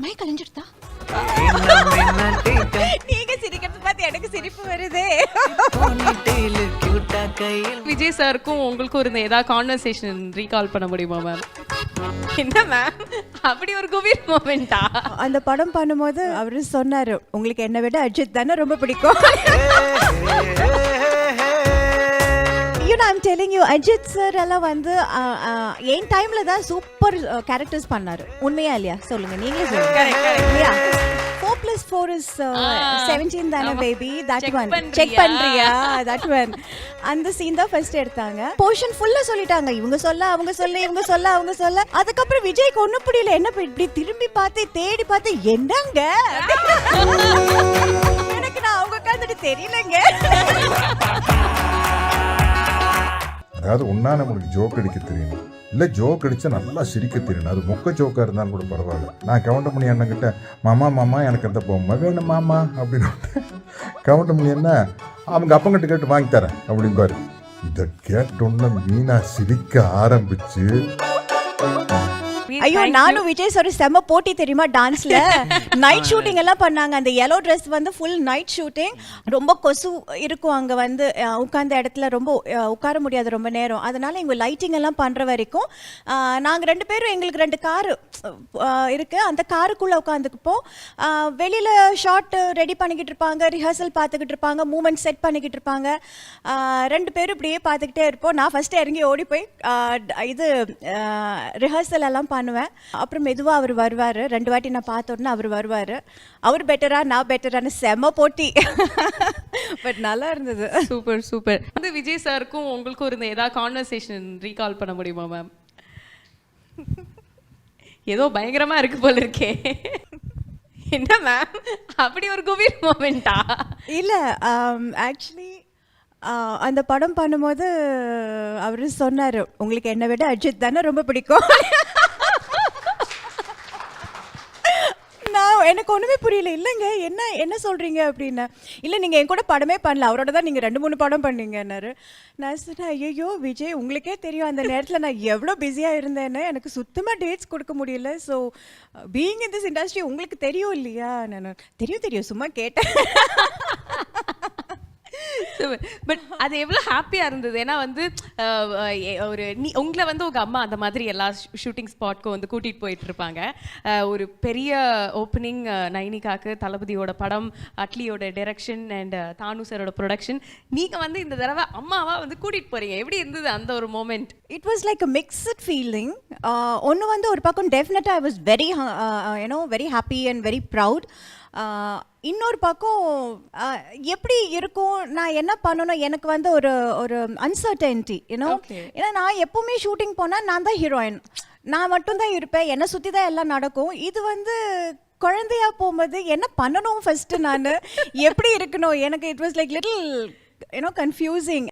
My கலைஞ்சிருத்தா நீங்க சிரிக்கிறது பார்த்து எனக்கு சிரிப்பு வருதே. விஜய் சாருக்கும் உங்களுக்கும் இருந்த ஏதாவது கான்வர்சேஷன் ரீகால் பண்ண முடியுமா மேம்? என்ன மேம் அப்படி ஒரு குபீர் மொமெண்டா? அந்த படம் பண்ணும்போது அவரு சொன்னாரு, உங்களுக்கு என்னை விட அஜித் தானே ரொம்ப பிடிக்கும். I'm telling you, Ajith sir எல்லாம் வந்து என் டைம்ல தான் சூப்பர் கேரக்டர்ஸ் பண்ணாரு. உண்மையா இல்லையா சொல்லுங்க, நீங்களே சொல்லுங்க. 4+4 is 17 தானே பேபி. தட் ஒன் செக் பண்றியா? தட் ஒன் அந்த சீன் தான் ஃபர்ஸ்ட் எடுத்தாங்க. போர்ஷன் ஃபுல்லா சொல்லிட்டாங்க, இவங்க சொல்ல அவங்க சொல்ல இவங்க சொல்ல அவங்க சொல்ல. அதுக்கப்புறம் விஜய்க்கு ஒன்றும் புரியல, என்ன இப்படி திரும்பி பார்த்து தேடி பார்த்து என்னங்க எனக்கு நான் அவங்க உட்காந்துட்டு தெரியலங்க. அதாவது ஒன்றா நம்மளுக்கு ஜோக் அடிக்க தெரியணும், இல்லை ஜோக் அடித்தா நல்லா சிரிக்க தெரியணும். அது மொக்க ஜோக்காக இருந்தாலும் கூட பரவாயில்ல. நான் கவுண்டமணி அண்ணங்கிட்ட மாமா மாமா எனக்கு அந்த பொம்மை வேணும் மாமா அப்படின்னு கவுண்டமணி என்ன அவங்க அப்பங்கிட்ட கேட்டு வாங்கி தரேன் அப்படிம்பாரு. இதை கேட்டோன்னா மீனா சிரிக்க ஆரம்பிச்சு, ஐயோ நானும் விஜய் சார் செம்ம போட்டி தெரியுமா டான்ஸ்ல. நைட் ஷூட்டிங் எல்லாம் பண்ணாங்க. அந்த yellow ட்ரெஸ் வந்து ஃபுல் நைட் ஷூட்டிங். ரொம்ப கொசு இருக்கும் அங்கே வந்து உட்கார்ந்த இடத்துல, ரொம்ப உட்கார முடியாது ரொம்ப நேரம். அதனால எங்கள் லைட்டிங் எல்லாம் பண்ணுற வரைக்கும் நாங்கள் 2 பேரும், எங்களுக்கு 2 காரு இருக்கு, அந்த காருக்குள்ளே உட்காந்துக்குப்போம். வெளியில் ஷார்ட் ரெடி பண்ணிக்கிட்டு இருப்பாங்க, ரிஹர்சல் பார்த்துக்கிட்டு இருப்பாங்க, மூமெண்ட் செட் பண்ணிக்கிட்டு இருப்பாங்க. 2 பேரும் இப்படியே பார்த்துக்கிட்டே இருப்போம். நான் ஃபஸ்ட்டு இறங்கி ஓடி போய் இது ரிஹர்சல் எல்லாம் பண்ணுவேன். அப்புறம் மெதுவாக அவர் வருவார். 2 வாட்டி நான் பார்த்த உடனே அவர் வருவார். அவர் பெட்டரா நான் பெட்டரான செம போட்டி. பட் நல்லா இருந்தது. Super super. வந்து விஜய் சாருக்கும் உங்களுக்கும் இருந்த ஏதாவது கான்வர்சேஷன் ரீகால் பண்ண முடியுமா மேம்? ஏதோ பயங்கரமா இருக்கு போல இருக்கே. என்ன மேம் அப்படி ஒரு குபீர் மொமெண்டா? இல்லை, ஆக்சுவலி அந்த படம் பண்ணும்போது அவரு சொன்னார், உங்களுக்கு என்னை விட அஜித் தானே ரொம்ப பிடிக்கும். நான் எனக்கு ஒன்றுமே புரியல. இல்லைங்க என்ன என்ன சொல்கிறீங்க அப்படின்னு. இல்லை நீங்கள் என் கூட படமே பண்ணல, அவரோட தான் நீங்கள் 2-3 படம் பண்ணீங்கன்னாரு. நான் சொன்னேன், ஐயோ விஜய் உங்களுக்கே தெரியும் அந்த நேரத்தில் நான் எவ்வளோ பிஸியாக இருந்தேன்னு, எனக்கு சுத்தமாக டேட்ஸ் கொடுக்க முடியல. So being in this industry உங்களுக்கு தெரியும் இல்லையா? நான் தெரியும் சும்மா கேட்டேன். பட் அது எவ்வளோ ஹாப்பியாக இருந்தது. ஏன்னா வந்து ஒரு உங்களை வந்து உங்கள் அம்மா அந்த மாதிரி எல்லா ஷூட்டிங் ஸ்பாட்க்கும் வந்து கூட்டிகிட்டு போயிட்டு இருப்பாங்க. ஒரு பெரிய ஓப்பனிங் நைனிகாக்கு தளபதியோட படம், அட்லியோட டைரக்ஷன் அண்ட் தானு சாரோட ப்ரொடக்ஷன். நீங்கள் வந்து இந்த தடவை அம்மாவா வந்து கூட்டிகிட்டு போகிறீங்க. எப்படி இருந்தது அந்த ஒரு moment? It was like a mixed feeling. ஒன்று வந்து ஒரு பக்கம் டெஃபினட்டாக I was very very happy and very proud. இன்னொரு பக்கம் எப்படி இருக்கும், நான் என்ன பண்ணணும், எனக்கு வந்து ஒரு ஒரு அன்சர்டனிட்டி ஏன்னா நான் எப்பவுமே ஷூட்டிங் போனால் நான் தான் ஹீரோயின், நான் மட்டும்தான் இருப்பேன், என்னை சுற்றி தான் எல்லாம் நடக்கும். இது வந்து குழந்தையா போகும்போது என்ன பண்ணணும் ஃபர்ஸ்ட், நான் எப்படி இருக்கணும், எனக்கு it was like little confusing.